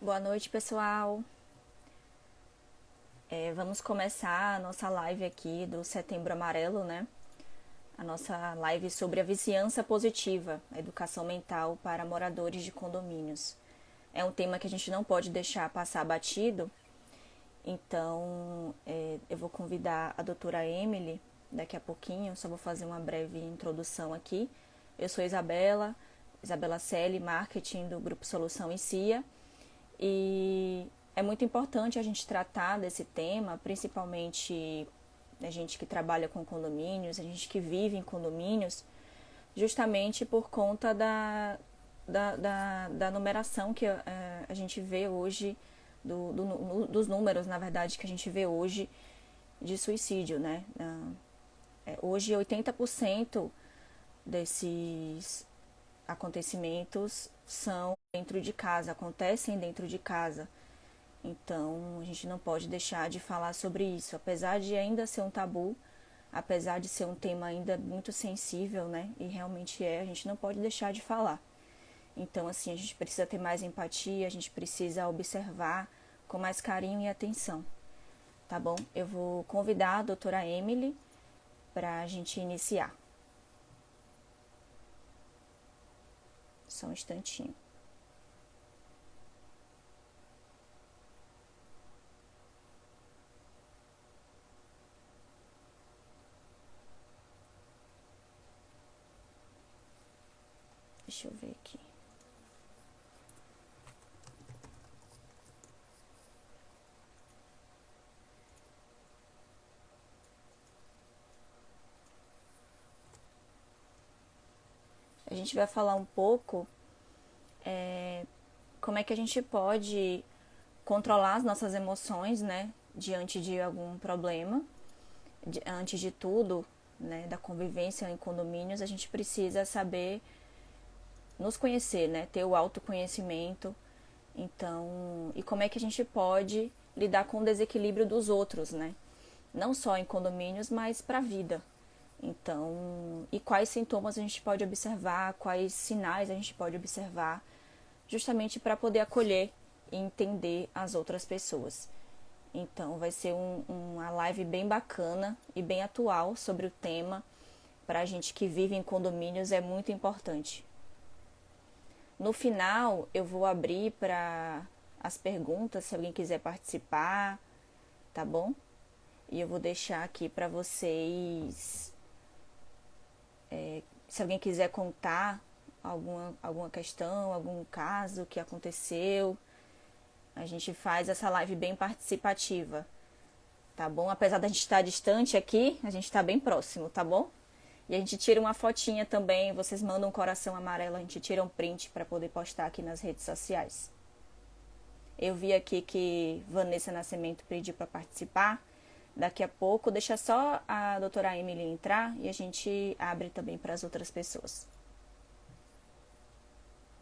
Boa noite, pessoal. Vamos começar a nossa live aqui do Setembro Amarelo, né? A nossa live sobre a vizinhança positiva, a educação mental para moradores de condomínios. É um tema que a gente não pode deixar passar batido, então eu vou convidar a doutora Emily daqui a pouquinho, só vou fazer uma breve introdução aqui. Eu sou Isabela Selle, marketing do Grupo Solução e CIA. E é muito importante a gente tratar desse tema, principalmente a gente que trabalha com condomínios, a gente que vive em condomínios, justamente por conta da numeração que a gente vê hoje, dos números, na verdade, que a gente vê hoje de suicídio, né? Hoje, 80% desses acontecimentos são dentro de casa, acontecem dentro de casa. Então, a gente não pode deixar de falar sobre isso, apesar de ainda ser um tabu, apesar de ser um tema ainda muito sensível, né? E realmente a gente não pode deixar de falar. Então, assim, a gente precisa ter mais empatia, a gente precisa observar com mais carinho e atenção, tá bom? Eu vou convidar a doutora Emily para a gente iniciar. Só um instantinho. Deixa eu ver aqui. A gente vai falar um pouco como é que a gente pode controlar as nossas emoções, né, diante de algum problema. Antes de tudo, né, da convivência em condomínios, a gente precisa saber nos conhecer, né, ter o autoconhecimento. Então, e como é que a gente pode lidar com o desequilíbrio dos outros, né? Não só em condomínios, mas para a vida. Então, e quais sintomas a gente pode observar, quais sinais a gente pode observar, justamente para poder acolher e entender as outras pessoas. Então, vai ser uma live bem bacana e bem atual sobre o tema. Para a gente que vive em condomínios é muito importante. No final, eu vou abrir para as perguntas, se alguém quiser participar, tá bom? E eu vou deixar aqui para vocês, se alguém quiser contar alguma questão, algum caso que aconteceu, a gente faz essa live bem participativa, tá bom? Apesar da gente estar distante aqui, a gente está bem próximo, tá bom? E a gente tira uma fotinha também, vocês mandam um coração amarelo, a gente tira um print para poder postar aqui nas redes sociais. Eu vi aqui que Vanessa Nascimento pediu para participar. Daqui a pouco, deixa só a doutora Emily entrar e a gente abre também para as outras pessoas.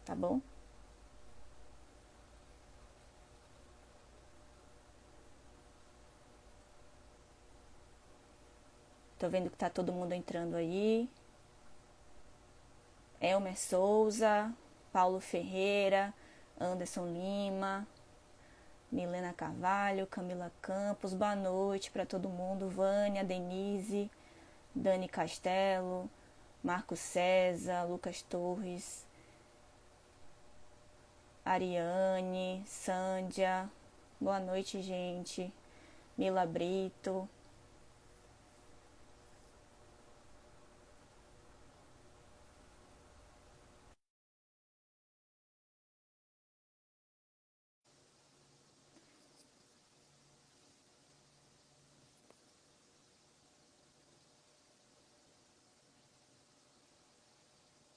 Tá bom? Tô vendo que tá todo mundo entrando aí. Elmer Souza, Paulo Ferreira, Anderson Lima, Milena Carvalho, Camila Campos, boa noite para todo mundo. Vânia, Denise, Dani Castelo, Marcos César, Lucas Torres, Ariane, Sândia, boa noite, gente. Mila Brito.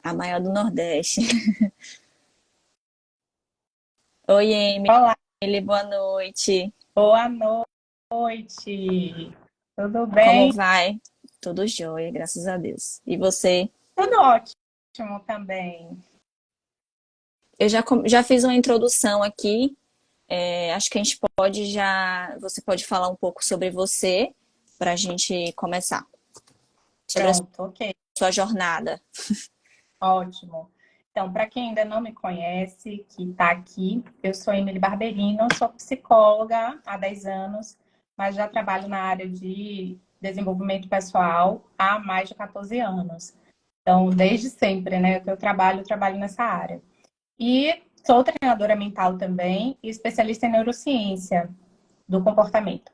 A maior do Nordeste. Oi, Olá, Emily, boa noite. boa noite. Tudo Como bem? vai? Tudo jóia, graças a Deus. E você? Tudo ótimo também. Eu já fiz uma introdução aqui. Acho que a gente pode já. Você pode falar um pouco sobre você para a gente começar. Sobre a Pronto, ok, sua jornada. ótimo. Então, para quem ainda não me conhece, que está aqui, eu sou Emily Barberino, sou psicóloga há 10 anos, mas já trabalho na área de desenvolvimento pessoal há mais de 14 anos. Então, desde sempre, né, que eu trabalho nessa área. E sou treinadora mental também e especialista em neurociência do comportamento.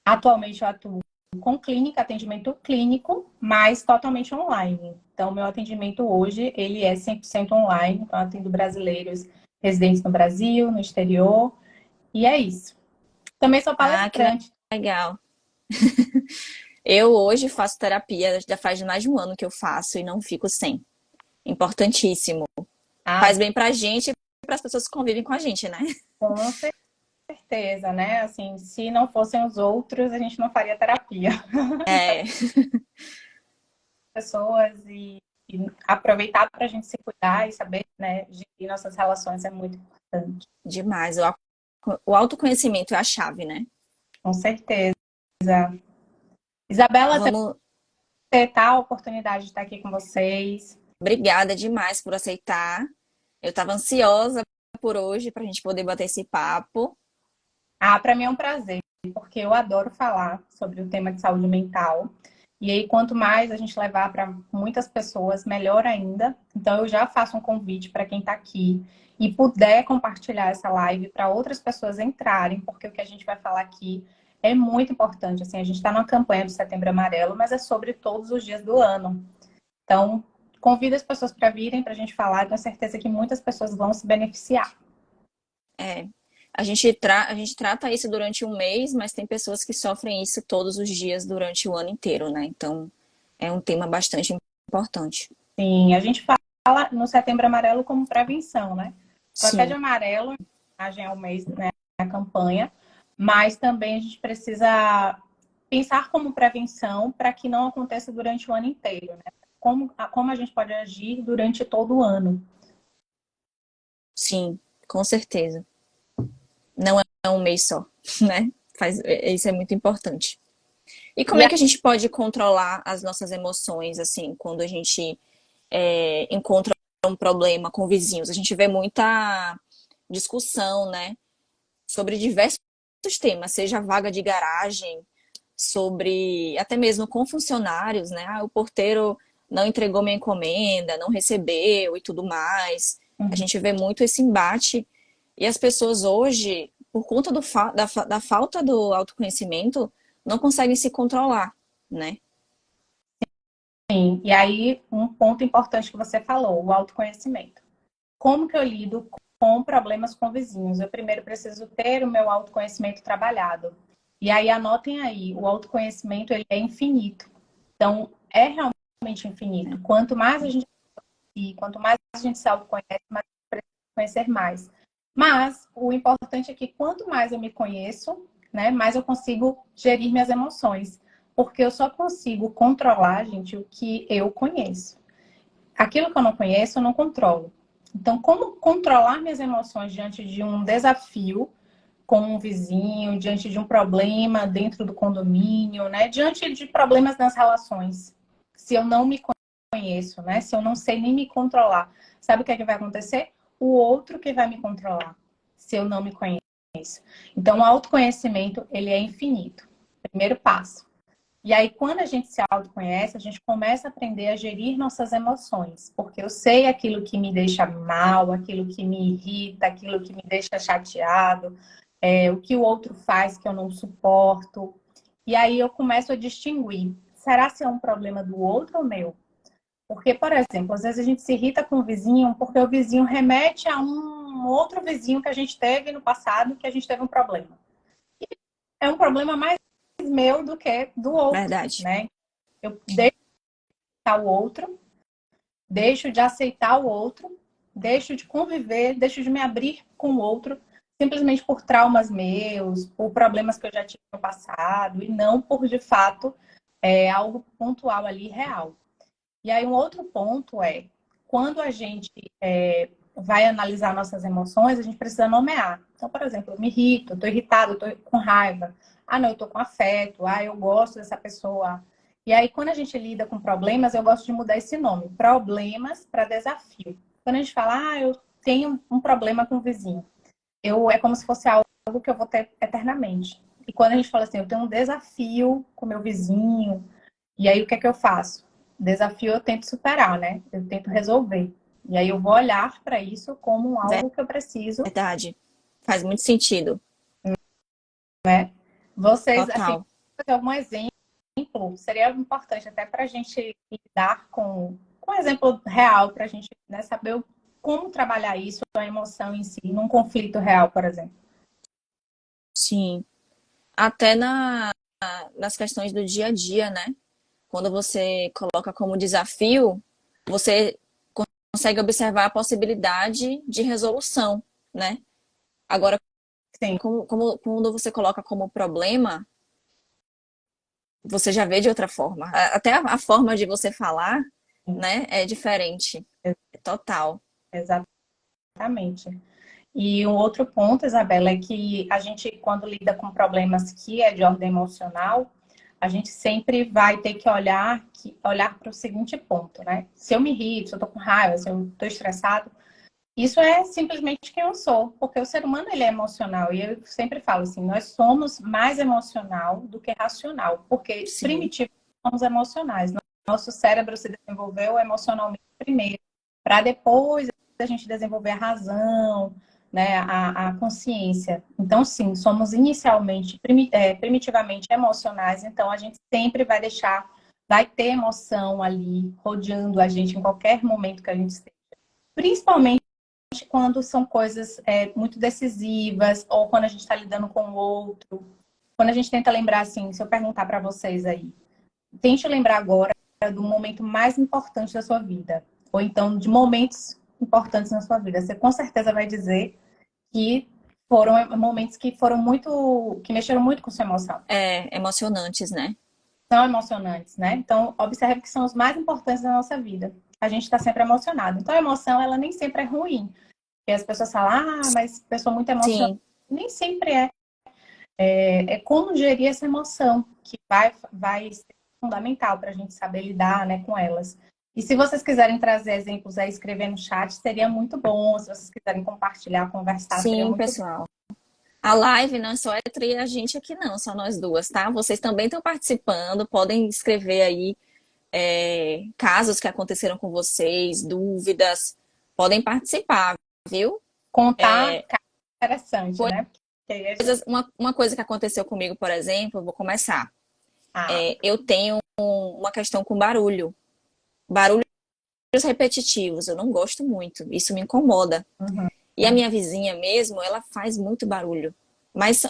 Atualmente eu atuo com clínica, atendimento clínico, mas totalmente online. Então, meu atendimento hoje, ele é 100% online. Então, eu atendo brasileiros residentes no Brasil, no exterior, e é isso. Também sou Ah, que palestrante. legal. Eu hoje faço terapia, já faz mais de um ano que eu faço e não fico sem. Importantíssimo. Ah, Faz bem pra gente e para as pessoas que convivem com a gente, né? com certeza, né? Assim, se não fossem os outros, a gente não faria terapia. Então, É, pessoas e aproveitar para a gente se cuidar e saber, né, gerir nossas relações é muito importante. demais. O autoconhecimento é a chave, né? Com certeza. Isabela, Vamos. ter tal oportunidade de estar aqui com vocês. Obrigada demais por aceitar. Eu estava ansiosa por hoje para a gente poder bater esse papo. Ah, para mim é um prazer, porque eu adoro falar sobre o tema de saúde mental. E aí, quanto mais a gente levar para muitas pessoas, melhor ainda. Então, eu já faço um convite para quem está aqui e puder compartilhar essa live para outras pessoas entrarem, porque o que a gente vai falar aqui é muito importante. Assim, a gente está numa campanha do Setembro Amarelo, mas é sobre todos os dias do ano. Então, convido as pessoas para virem para a gente falar. Tenho certeza que muitas pessoas vão se beneficiar. É, a gente trata isso durante um mês, mas tem pessoas que sofrem isso todos os dias durante o ano inteiro, né? Então, é um tema bastante importante. Sim, a gente fala no Setembro Amarelo como prevenção, né? Tô até de Sim, amarelo, em homenagem ao mês, né, a campanha, mas também a gente precisa pensar como prevenção para que não aconteça durante o ano inteiro, né? Como a gente pode agir durante todo o ano. sim, com certeza. Não é um mês só, né? Isso é muito importante. E como E é que a gente pode controlar as nossas emoções, assim, quando a gente encontra um problema com vizinhos? A gente vê muita discussão, né, sobre diversos temas, seja vaga de garagem, sobre até mesmo com funcionários, né? Ah, o porteiro não entregou minha encomenda, não recebeu e tudo mais. A gente vê muito esse embate e as pessoas hoje, por conta da falta do autoconhecimento, não conseguem se controlar, né? sim, e aí um ponto importante que você falou, o autoconhecimento. Como que eu lido com problemas com vizinhos? Eu primeiro preciso ter o meu autoconhecimento trabalhado. E aí anotem aí, o autoconhecimento ele é infinito. Então, é realmente infinito. Quanto mais a gente se autoconhece, mais a gente precisa conhecer mais. Mas o importante é que quanto mais eu me conheço, né, mais eu consigo gerir minhas emoções. Porque eu só consigo controlar, gente, o que eu conheço. Aquilo que eu não conheço, eu não controlo. Então, como controlar minhas emoções diante de um desafio com um vizinho, diante de um problema dentro do condomínio, né? Diante de problemas nas relações. Se eu não me conheço, né? Se eu não sei nem me controlar, sabe o que é que vai acontecer? O outro que vai me controlar, se eu não me conheço. Então, o autoconhecimento, ele é infinito. Primeiro passo. E aí, quando a gente se autoconhece, a gente começa a aprender a gerir nossas emoções. Porque eu sei aquilo que me deixa mal, aquilo que me irrita, aquilo que me deixa chateado, o que o outro faz que eu não suporto. E aí eu começo a distinguir. Será se é um problema do outro ou meu? Porque, por exemplo, às vezes a gente se irrita com o vizinho porque o vizinho remete a um outro vizinho que a gente teve no passado que a gente teve um problema. É um problema mais meu do que do outro, Verdade. né? Eu deixo de aceitar o outro, deixo de aceitar o outro, deixo de conviver, deixo de me abrir com o outro, simplesmente por traumas meus, por problemas que eu já tive no passado, e não por, de fato, algo pontual ali, real. E aí, um outro ponto é, quando a gente vai analisar nossas emoções, a gente precisa nomear. Então, por exemplo, eu me irrito, eu tô irritado, eu tô com raiva. Ah, não, eu tô com afeto. Ah, eu gosto dessa pessoa. E aí, quando a gente lida com problemas, eu gosto de mudar esse nome. Problemas para desafio. Quando a gente fala, eu tenho um problema com o vizinho, é como se fosse algo que eu vou ter eternamente. E quando a gente fala assim, eu tenho um desafio com meu vizinho, e aí o que é que eu faço? Desafio eu tento superar, né? Eu tento resolver. E aí eu vou olhar para isso como algo que eu preciso. Verdade. Faz muito sentido. Vocês, assim, Total. fazer algum exemplo, seria importante até para a gente lidar com um exemplo real, para a gente, né, saber como trabalhar isso, a emoção em si, num conflito real, por exemplo. Sim. Até nas questões do dia a dia, né? Quando você coloca como desafio, você consegue observar a possibilidade de resolução, né? Agora, Sim, quando você coloca como problema, você já vê de outra forma. Até a forma de você falar, né, é diferente. Total. exatamente. E um outro ponto, Isabela, é que a gente, quando lida com problemas que é de ordem emocional, a gente sempre vai ter que olhar para o seguinte ponto, né? Se eu me irrito, se eu tô com raiva, se eu tô estressado, isso é simplesmente quem eu sou, porque o ser humano ele é emocional. E eu sempre falo assim, nós somos mais emocional do que racional, porque Sim. primitivamente somos emocionais. Nosso cérebro se desenvolveu emocionalmente primeiro, para depois a gente desenvolver a razão, né, a consciência. Então, sim, somos inicialmente, primitivamente emocionais, então a gente sempre vai ter emoção ali, rodeando a gente em qualquer momento que a gente esteja. Principalmente quando são coisas muito decisivas, ou quando a gente está lidando com o outro. Quando a gente tenta lembrar, assim, se eu perguntar para vocês aí, tente lembrar agora do momento mais importante da sua vida, ou então de momentos importantes na sua vida. Você com certeza vai dizer que foram momentos que mexeram muito com sua emoção. É, emocionantes, né? São emocionantes, né? Então, observe que são os mais importantes da nossa vida. A gente está sempre emocionado. Então, a emoção, ela nem sempre é ruim. Porque as pessoas falam, mas pessoa muito emocionada. Sim, Nem sempre é. É como gerir essa emoção, que vai ser fundamental para a gente saber lidar, né, com elas. E se vocês quiserem trazer exemplos aí, escrever no chat, seria muito bom. Se vocês quiserem compartilhar, conversar, seria sim, muito bom. pessoal. A live não é só entre a gente aqui, não, só nós duas, tá? Vocês também estão participando, podem escrever aí casos que aconteceram com vocês, dúvidas, podem participar, viu? Contar, cara, interessante, né? Porque aí a gente... Uma coisa que aconteceu comigo, por exemplo, eu vou começar. Ah, Eu tenho uma questão com barulho. Barulhos repetitivos, eu não gosto muito, isso me incomoda. uhum, E a minha vizinha mesmo, ela faz muito barulho. Mas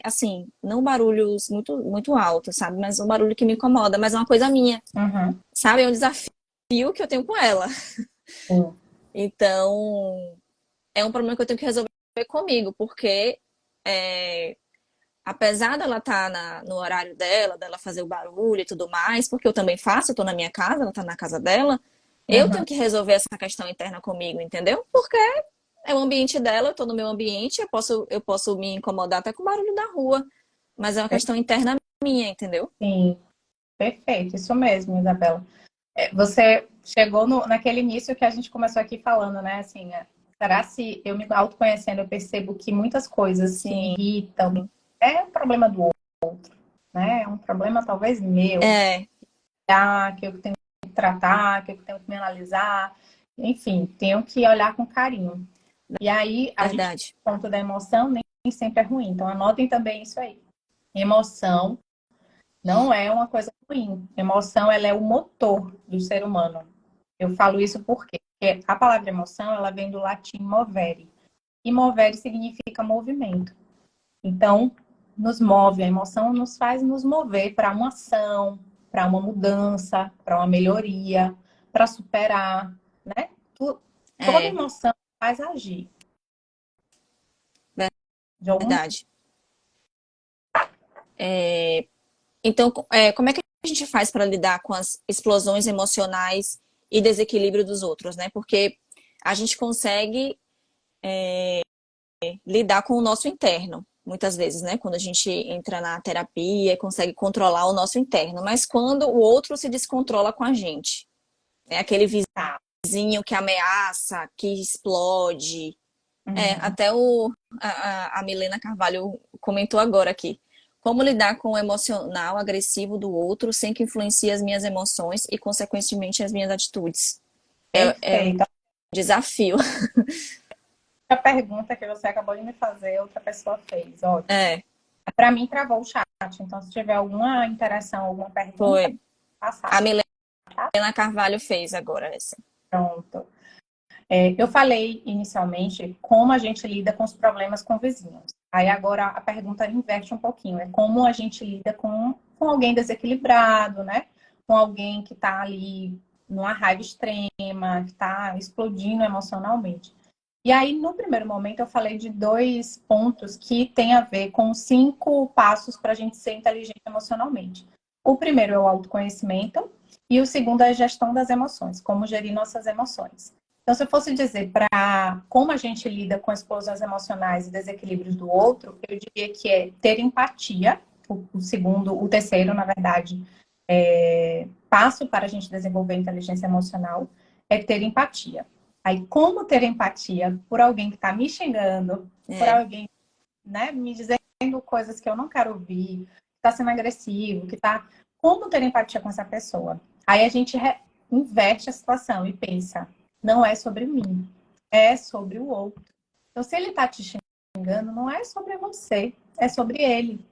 assim, não barulhos muito, muito altos, sabe? Mas um barulho que me incomoda, mas é uma coisa minha, uhum, sabe? É um desafio que eu tenho com ela. sim, Então, é um problema que eu tenho que resolver comigo, porque é, apesar dela estar no horário dela fazer o barulho e tudo mais, porque eu também faço, eu tô na minha casa, ela tá na casa dela, eu tenho uhum, que resolver essa questão interna comigo, entendeu? Porque é o ambiente dela, eu tô no meu ambiente, eu posso me incomodar até com o barulho da rua, mas é uma questão interna minha, entendeu? sim, perfeito, isso mesmo, Isabela. Você chegou naquele início que a gente começou aqui falando, né? Assim, será se eu me autoconhecendo, eu percebo que muitas coisas que me Sim. irritam é um problema do outro, né? É um problema talvez meu, É, que eu tenho que tratar, que eu tenho que me analisar, enfim, tenho que olhar com carinho. E aí, a gente, verdade. ponto da emoção, nem sempre é ruim. Então, anotem também isso aí. Emoção não é uma coisa ruim. Emoção, ela é o motor do ser humano. Eu falo isso porque a palavra emoção, ela vem do latim movere. E movere significa movimento. Então, nos move, a emoção nos faz nos mover para uma ação, para uma mudança, para uma melhoria, para superar, né? Toda É, emoção faz agir. De algum... verdade. Então, como é que a gente faz para lidar com as explosões emocionais e desequilíbrio dos outros, né? Porque a gente consegue lidar com o nosso interno, muitas vezes, né? Quando a gente entra na terapia, consegue controlar o nosso interno, mas quando o outro se descontrola com a gente, né? Aquele Tá. vizinho que ameaça, que explode. Uhum. Até a Milena Carvalho comentou agora aqui. Como lidar com o emocional agressivo do outro sem que influencie as minhas emoções e, consequentemente, as minhas atitudes? É um Perfeito. desafio. A pergunta que você acabou de me fazer, outra pessoa fez. Ótimo. É, Para mim, travou o chat. Então, se tiver alguma interação, alguma pergunta, foi. passar. A Milena Tá? Carvalho fez agora essa. Pronto. Eu falei inicialmente como a gente lida com os problemas com vizinhos. Aí agora a pergunta inverte um pouquinho. É como a gente lida com alguém desequilibrado, né? Com alguém que está ali numa raiva extrema, que está explodindo emocionalmente. E aí, no primeiro momento, eu falei de 2 pontos que têm a ver com 5 passos para a gente ser inteligente emocionalmente. O primeiro é o autoconhecimento e o segundo é a gestão das emoções, como gerir nossas emoções. Então, se eu fosse dizer para como a gente lida com explosões emocionais e desequilíbrios do outro, eu diria que é ter empatia. O segundo, o terceiro, na verdade, passo para a gente desenvolver a inteligência emocional é ter empatia. Aí, como ter empatia por alguém que está me xingando, por É, alguém, né, me dizendo coisas que eu não quero ouvir, que está sendo agressivo, que está. Como ter empatia com essa pessoa? Aí a gente inverte a situação e pensa, não é sobre mim, é sobre o outro. Então, se ele está te xingando, não é sobre você, é sobre ele.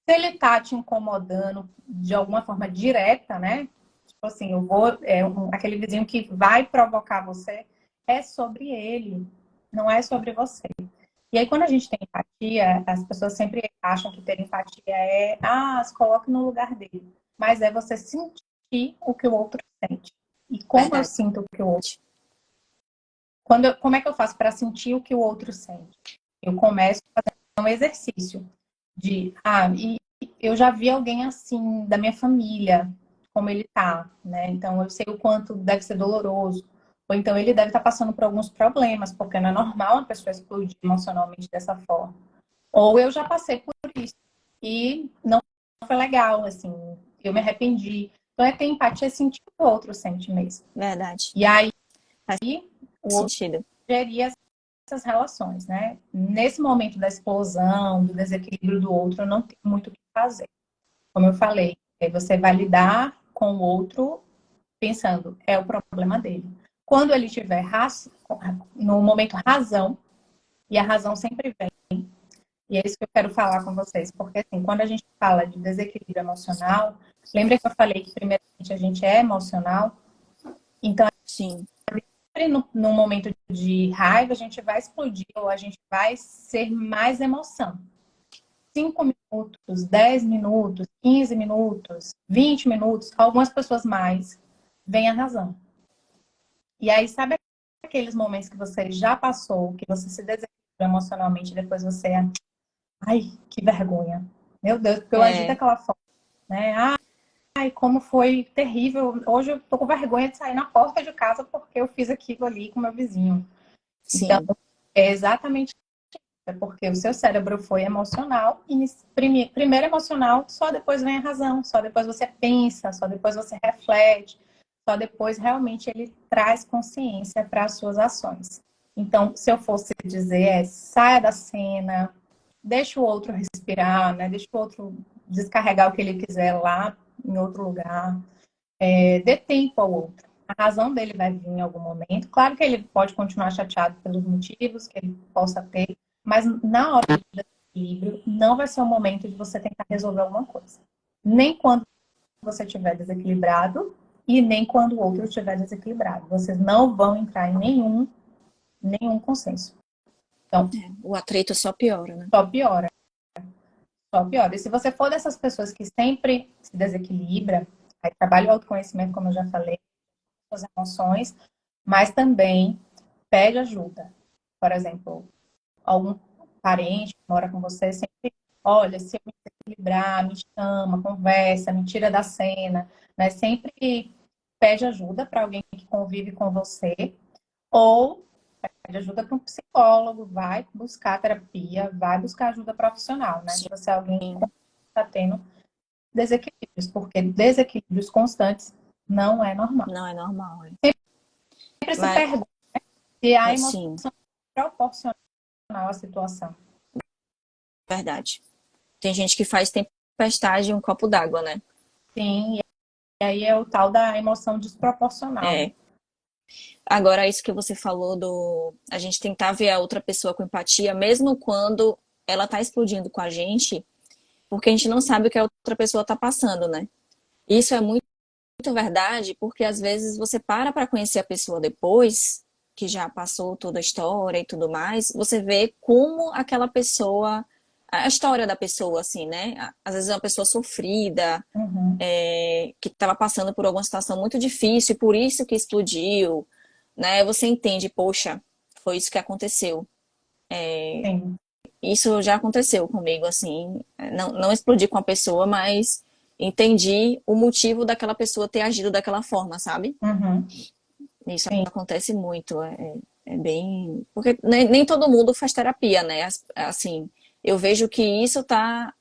Se ele está te incomodando de alguma forma direta, né? Tipo assim, eu vou, aquele vizinho que vai provocar você, é sobre ele, não é sobre você. E aí, quando a gente tem empatia, as pessoas sempre acham que ter empatia se coloque no lugar dele. Mas é você sentir o que o outro sente. E como eu verdade. sinto o que o outro. Como é que eu faço para sentir o que o outro sente? Eu começo a fazer um exercício e eu já vi alguém assim da minha família, como ele tá, né? Então eu sei o quanto deve ser doloroso. Ou então ele deve estar passando por alguns problemas, porque não é normal uma pessoa explodir emocionalmente dessa forma. Ou eu já passei por isso e não foi legal, assim, eu me arrependi. Então é ter empatia, é sentir o que o outro sente mesmo. Verdade. E aí Faz o outro sentido. gerir essas relações, né? Nesse momento da explosão, do desequilíbrio do outro, eu não tenho muito o que fazer. Como eu falei, você vai lidar com o outro pensando, é o problema dele. Quando ele tiver no momento razão, e a razão sempre vem, e é isso que eu quero falar com vocês, porque assim, quando a gente fala de desequilíbrio emocional, lembra que eu falei que primeiramente a gente é emocional? Então, Sim. no momento de raiva, a gente vai explodir ou a gente vai ser mais emoção. 5 minutos, 10 minutos, 15 minutos, 20 minutos, algumas pessoas mais, vem a razão. E aí, sabe aqueles momentos que você já passou, que você se desequilibrou emocionalmente, depois você, ai, que vergonha. Meu Deus, porque eu agi É, daquela forma, né? Ai, como foi terrível. Hoje eu tô com vergonha de sair na porta de casa porque eu fiz aquilo ali com meu vizinho. Então, sim. é exatamente porque o seu cérebro foi emocional, e primeiro emocional, só depois vem a razão, só depois você pensa, só depois você reflete, só depois realmente ele traz consciência para as suas ações. Então, se eu fosse dizer, saia da cena, deixa o outro respirar, né? Deixa o outro descarregar o que ele quiser lá em outro lugar, dê tempo ao outro. A razão dele vai vir em algum momento. Claro que ele pode continuar chateado pelos motivos que ele possa ter, mas na hora do equilíbrio, não vai ser o momento de você tentar resolver alguma coisa. Nem quando você estiver desequilibrado e nem quando o outro estiver desequilibrado. Vocês não vão entrar em nenhum consenso. Então, O atrito só piora, né? só piora, só piora. E se você for dessas pessoas que sempre se desequilibra, aí trabalha o autoconhecimento, como eu já falei, suas emoções, mas também pede ajuda. Por exemplo, algum parente que mora com você sempre, olha, se eu me desequilibrar, me chama, conversa, me tira da cena, né? Sempre pede ajuda para alguém que convive com você, ou pede ajuda para um psicólogo, vai buscar terapia, vai buscar ajuda profissional, né? Se você é alguém que Sim. está tendo desequilíbrios, porque desequilíbrios constantes não é normal. Não é normal. É. sempre se Vai, pergunta se a emoção sim, é proporcional à situação. verdade. Tem gente que faz tempestade em um copo d'água, né? Sim, e aí é o tal da emoção desproporcional, né? É. Agora, isso que você falou do a gente tentar ver a outra pessoa com empatia, mesmo quando ela tá explodindo com a gente, porque a gente não sabe o que a outra pessoa tá passando, né? Isso é muito verdade, porque às vezes você para conhecer a pessoa depois, que já passou toda a história e tudo mais, você vê como aquela pessoa, a história da pessoa, assim, né? Às vezes é uma pessoa sofrida, Uhum. que estava passando por alguma situação muito difícil e por isso que explodiu, né? Você entende, poxa, foi isso que aconteceu. Sim. Isso já aconteceu comigo, assim, não explodi com a pessoa, mas entendi o motivo daquela pessoa ter agido daquela forma, sabe? Uhum. Isso Sim. acontece muito, é bem... Porque nem todo mundo faz terapia, né? Assim, eu vejo que isso tá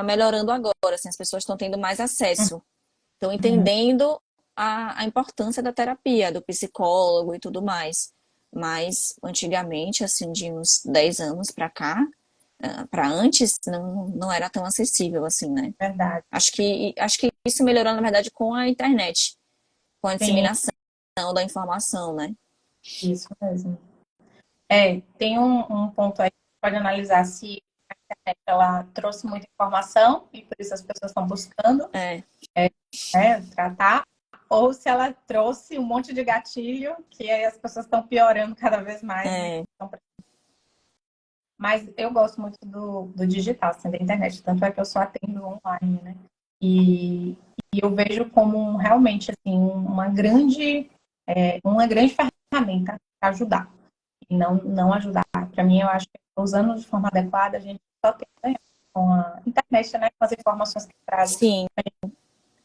melhorando agora, assim, as pessoas estão tendo mais acesso, estão Uhum. entendendo a importância da terapia, do psicólogo e tudo mais. Mas antigamente, assim, de uns 10 anos pra cá, para antes, não era tão acessível assim, né? Verdade. Acho que isso melhorou, na verdade, com a internet, com a Sim, disseminação da informação, né? isso mesmo. Tem um ponto aí que pode analisar se a internet ela trouxe muita informação e por isso as pessoas estão buscando, É, tratar, ou se ela trouxe um monte de gatilho que aí as pessoas estão piorando cada vez mais, né? é, Mas eu gosto muito do digital, assim, da internet, tanto é que eu só atendo online, né? E, e eu vejo como realmente assim, uma grande ferramenta para ajudar e não ajudar. Para mim, eu acho que usando de forma adequada, a gente só tem que ganhar com a internet, né? Com as informações que trazem. sim,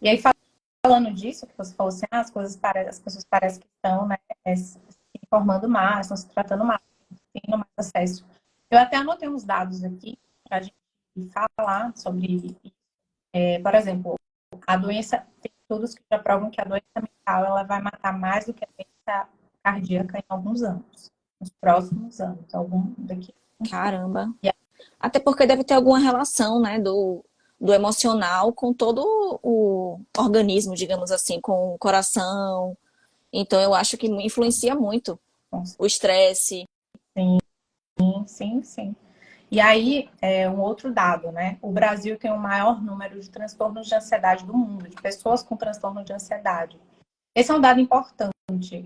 E aí, falando disso, que você falou assim, as as pessoas parecem que estão, né, se informando mais, estão se tratando mais, tendo mais acesso. Eu até anotei uns dados aqui para a gente falar sobre, por exemplo, a doença, tem estudos que já provam que a doença mental ela vai matar mais do que a doença cardíaca em alguns anos, nos próximos anos, algum daqui. caramba. E Até porque deve ter alguma relação, né, do emocional com todo o organismo, digamos assim, com o coração. Então eu acho que influencia muito o estresse. sim, sim. E aí, um outro dado, né? O Brasil tem o maior número de transtornos de ansiedade do mundo, de pessoas com transtorno de ansiedade. Esse é um dado importante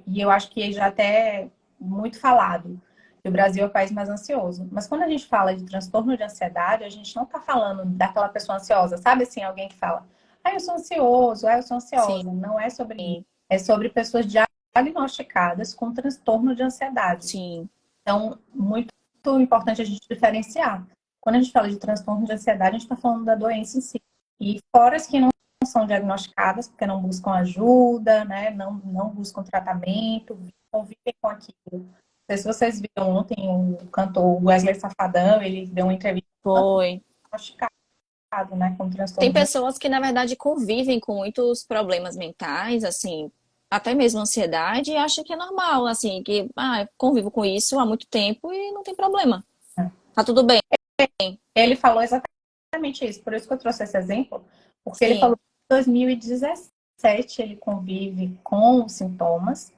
e eu acho que já até é muito falado, que o Brasil é o país mais ansioso. Mas quando a gente fala de transtorno de ansiedade, a gente não está falando daquela pessoa ansiosa, sabe assim, alguém que fala, eu sou ansioso, eu sou Sim, ansiosa. Não é sobre isso. É sobre pessoas diagnosticadas com transtorno de ansiedade. sim. Então, muito importante a gente diferenciar. Quando a gente fala de transtorno de ansiedade, a gente está falando da doença em si. E fora as que não são diagnosticadas, porque não buscam ajuda, né? Não buscam tratamento, convivem com aquilo. Não sei se vocês viram ontem o cantor Wesley Safadão, ele deu uma entrevista Foi. diagnosticado, né, com Tem transtorno de pessoas que, na verdade, convivem com muitos problemas mentais, assim, até mesmo ansiedade, e acham que é normal, assim, que, convivo com isso há muito tempo e não tem problema. ansiedade. Tá tudo bem. Ele falou exatamente isso, por isso que eu trouxe esse exemplo, porque ele falou Sim, que em 2017 ele convive com os sintomas.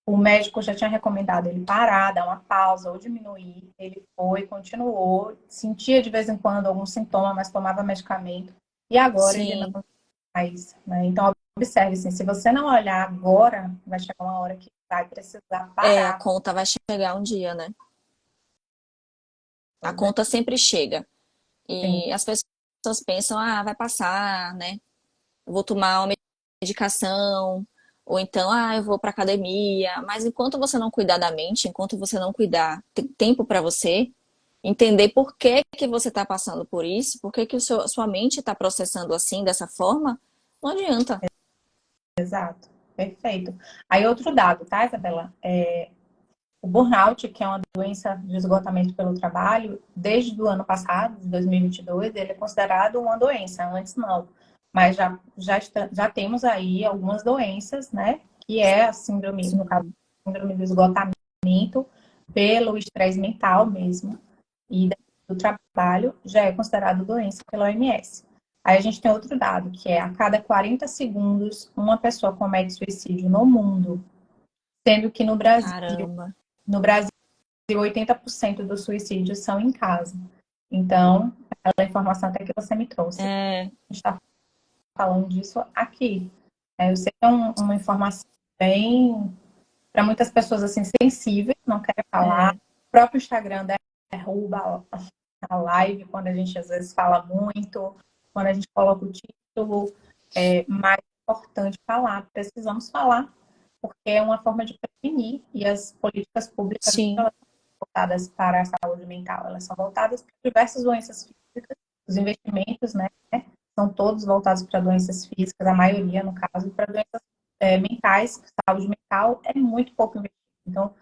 O médico já tinha recomendado ele parar, dar uma pausa ou diminuir. Ele foi, continuou, sentia de vez em quando algum sintoma, mas tomava medicamento. E agora ele não sim. faz, né? Então, observe, assim, se você não olhar agora, vai chegar uma hora que vai precisar A parar. conta vai chegar um dia, né? A Né? conta sempre chega. Sim, E as pessoas pensam, vai passar, né? Eu vou tomar uma medicação, ou então, eu vou pra academia. Mas enquanto você não cuidar da mente, enquanto você não cuidar, ter tempo para você, entender por que que você está passando por isso, por que que sua mente está processando assim, dessa forma, não adianta. exato. Perfeito. Aí outro dado, tá, Isabela? O burnout, que é uma doença de esgotamento pelo trabalho, desde o ano passado, de 2022, ele é considerado uma doença, antes não. Mas já temos aí algumas doenças, né? Que é a síndrome, no caso, Sim. síndrome do esgotamento pelo estresse mental mesmo e do trabalho, já é considerado doença pela OMS. Aí a gente tem outro dado, que é a cada 40 segundos uma pessoa comete suicídio no mundo, sendo que Caramba. no Brasil 80% dos suicídios são em casa. Então, aquela informação até que você me trouxe, a É, gente está falando disso aqui. Eu sei que é uma informação bem, para muitas pessoas, assim, sensível, não quer falar. é, O próprio Instagram derruba a live quando a gente, às vezes, fala muito, quando a gente coloca o título. É mais importante falar, precisamos falar, porque é uma forma de prevenir, e as políticas públicas sim, voltadas para a saúde mental, elas são voltadas para diversas doenças físicas, os investimentos, né, são todos voltados para doenças físicas, a maioria, no caso, para doenças mentais, saúde mental é muito pouco investido. Então,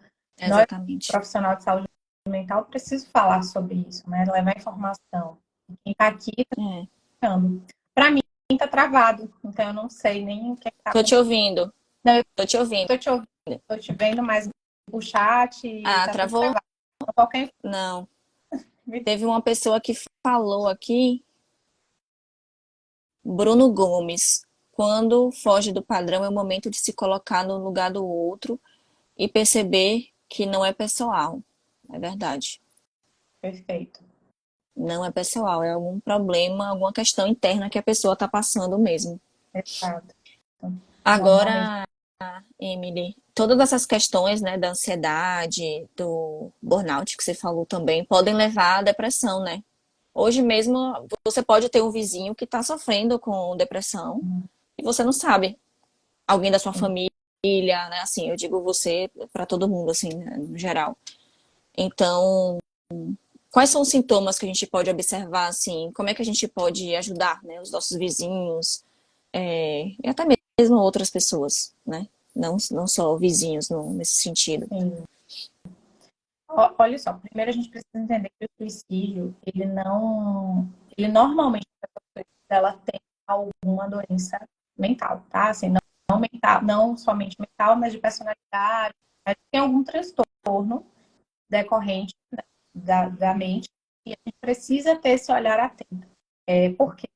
nós, exatamente. profissional de saúde mental, preciso falar sobre isso, né, levar informação. Quem está aqui está É. ficando. Para mim, está travado, então eu não sei nem o que está Tô te acontecendo. ouvindo, Não, eu tô te ouvindo. estou te ouvindo, estou te vendo, mas o chat Ah, está tudo travou? travado. Então, qualquer Não. Teve uma pessoa que falou aqui, Bruno Gomes. Quando foge do padrão, é o momento de se colocar no lugar do outro e perceber que não é pessoal. É verdade. perfeito. Não é pessoal, é algum problema, alguma questão interna que a pessoa está passando mesmo. Exato. Normalmente, Agora, Emily, todas essas questões, né, da ansiedade, do burnout que você falou também, podem levar à depressão, né? Hoje mesmo você pode ter um vizinho que está sofrendo com depressão e você não sabe. Alguém da sua família, né? Assim, eu digo você para todo mundo, assim, né, no geral. Então, quais são os sintomas que a gente pode observar, assim? Como é que a gente pode ajudar, né, os nossos vizinhos, e até mesmo outras pessoas, né? Não só vizinhos nesse sentido. sim. Olha só, primeiro a gente precisa entender que o suicídio, ele normalmente, ela tem alguma doença mental, tá? Assim, não mental, não somente mental, mas de personalidade, mas tem algum transtorno decorrente da mente e a gente precisa ter esse olhar atento. Por quê?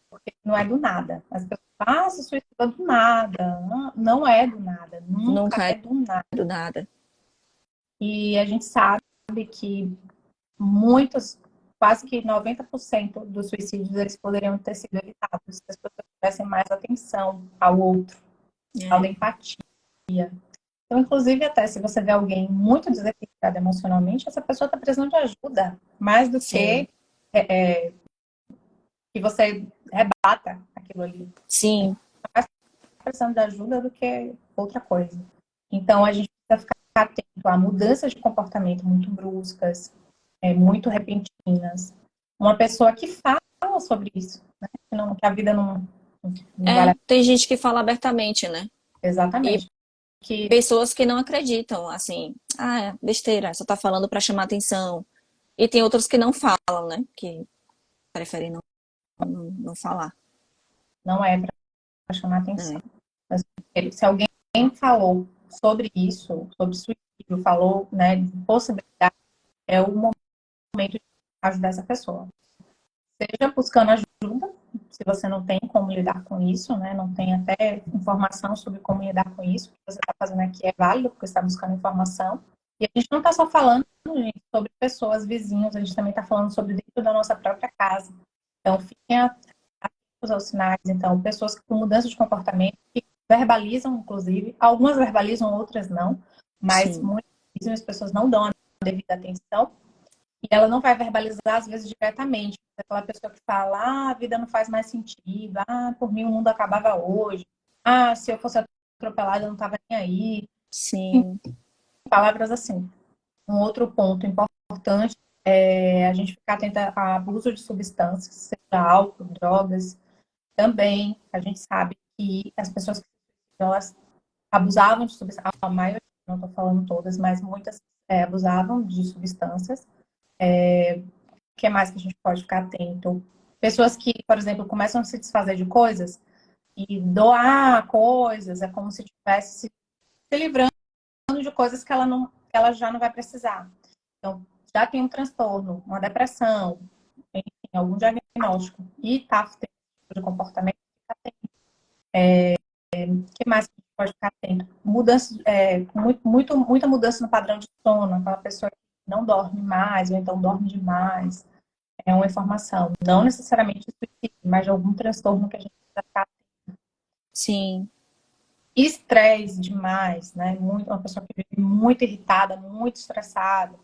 Porque não é do nada. As pessoas falam, se suicida do nada. Não, não é do nada. Nunca Nunca é é do nada. do nada. E a gente sabe que muitos, quase que 90% dos suicídios, eles poderiam ter sido evitados se as pessoas tivessem mais atenção ao outro, ao É, empatia. Então, inclusive, até se você vê alguém muito desequilibrado emocionalmente, essa pessoa está precisando de ajuda, mais do sim, que que você rebata aquilo ali. sim, Mais precisando de ajuda do que outra coisa. Então, a gente precisa ficar atento a mudanças de comportamento muito bruscas, muito repentinas. Uma pessoa que fala sobre isso, né? Que a vida não vale a tem gente que fala abertamente, né? pena. E Exatamente. Que, pessoas que não acreditam, assim, é besteira, só tá falando para chamar atenção. E tem outros que não falam, né? Que preferem não falar. não é para chamar atenção. Né? Mas, se alguém falou sobre isso, sobre suicídio, falou, né, de possibilidade, é o momento de ajudar essa pessoa. Seja buscando ajuda, se você não tem como lidar com isso, né, não tem até informação sobre como lidar com isso, o que você está fazendo aqui é válido, porque você está buscando informação. E a gente não está só falando, gente, sobre pessoas vizinhos, a gente também está falando sobre dentro da nossa própria casa. Então, fiquem atentos aos sinais. Então, pessoas com mudança de comportamento, que verbalizam, inclusive, algumas verbalizam, outras não, mas Sim, muitas as pessoas não dão a devida atenção. E ela não vai verbalizar, às vezes, diretamente. Aquela pessoa que fala, a vida não faz mais sentido, por mim o mundo acabava hoje, se eu fosse atropelada eu não estava nem aí. sim, Palavras assim. Um outro ponto importante é a gente ficar atenta a abuso de substâncias, seja álcool, drogas. Também a gente sabe que as pessoas que elas abusavam de substâncias, a maioria, não estou falando todas, mas muitas abusavam de substâncias. O que mais que a gente pode ficar atento? Pessoas que, por exemplo, começam a se desfazer de coisas e doar coisas, é como se estivesse se livrando de coisas que ela já não vai precisar. Então, já tem um transtorno, uma depressão, enfim, algum diagnóstico e está tendo esse tipo de comportamento, fica atento. O que mais que a gente pode ficar atento? Mudança, muita mudança no padrão de sono, aquela pessoa que não dorme mais, ou então dorme demais. É uma informação, não necessariamente de suicídio, mas de algum transtorno que a gente precisa ficar. Sim. Estresse demais, né? Uma pessoa que vive muito irritada, muito estressada,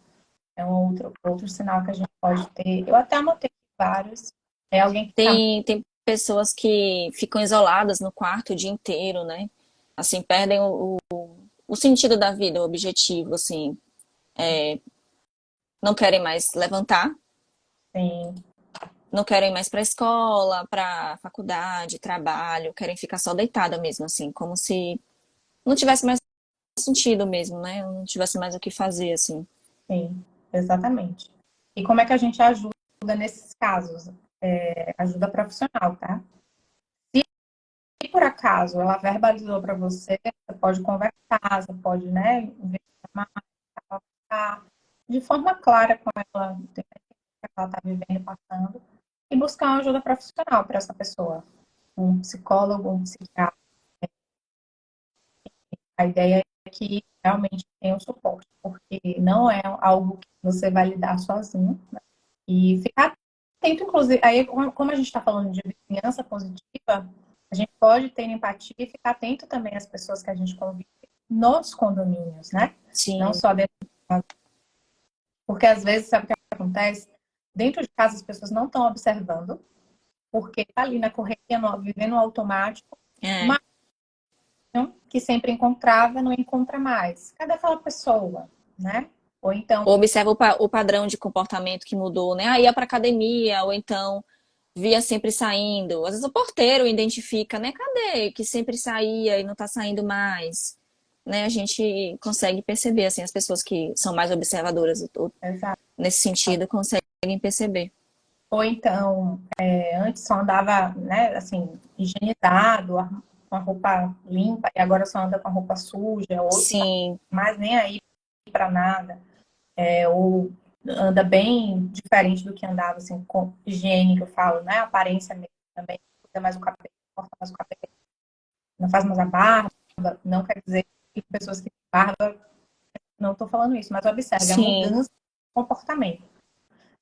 é um outro sinal que a gente pode ter. Eu até anotei vários. É alguém que está. Tem pessoas que ficam isoladas no quarto o dia inteiro, né? Assim, perdem o sentido da vida, o objetivo, assim. Não querem mais levantar, Sim, não querem mais para a escola, para faculdade, trabalho, querem ficar só deitada mesmo, assim, como se não tivesse mais sentido mesmo, né? Não tivesse mais o que fazer, assim. sim, exatamente. E como é que a gente ajuda nesses casos? Ajuda profissional, tá? Se por acaso ela verbalizou para você, você pode conversar, você pode, né, investigar mais, falar de forma clara com ela, entender o que ela está vivendo, passando, e buscar uma ajuda profissional para essa pessoa. Um psicólogo, um psiquiatra. A ideia é que realmente tenha um suporte, porque não é algo que você vai lidar sozinho, né? E ficar atento, inclusive, aí como a gente está falando de vizinhança positiva, a gente pode ter empatia e ficar atento também às pessoas que a gente convive nos condomínios, né? Não Sim. só dentro de casa. Porque às vezes, sabe o que acontece? Dentro de casa as pessoas não estão observando, porque tá ali na correria, vivendo no automático, É. mas que sempre encontrava, não encontra mais. Cadê aquela pessoa, né? Ou então, Ou observa o padrão de comportamento que mudou, né? Ah, ia pra academia, ou então via sempre saindo. Às vezes o porteiro identifica, né? Cadê? Que sempre saía e não tá saindo mais. Né? A gente consegue perceber, assim, as pessoas que são mais observadoras exato. nesse sentido conseguem perceber. Ou então, antes só andava, né, assim, higienizado, com a roupa limpa, e agora só anda com a roupa suja, ou tá Sim, mais nem aí para nada, ou anda bem diferente do que andava, assim, com higiene, que eu falo, né, aparência mesmo também, cuida mais o cabelo, corta mais o cabelo, não faz mais a barba, não quer dizer que pessoas que têm barba, não estou falando isso, mas observe a sim, mudança de comportamento.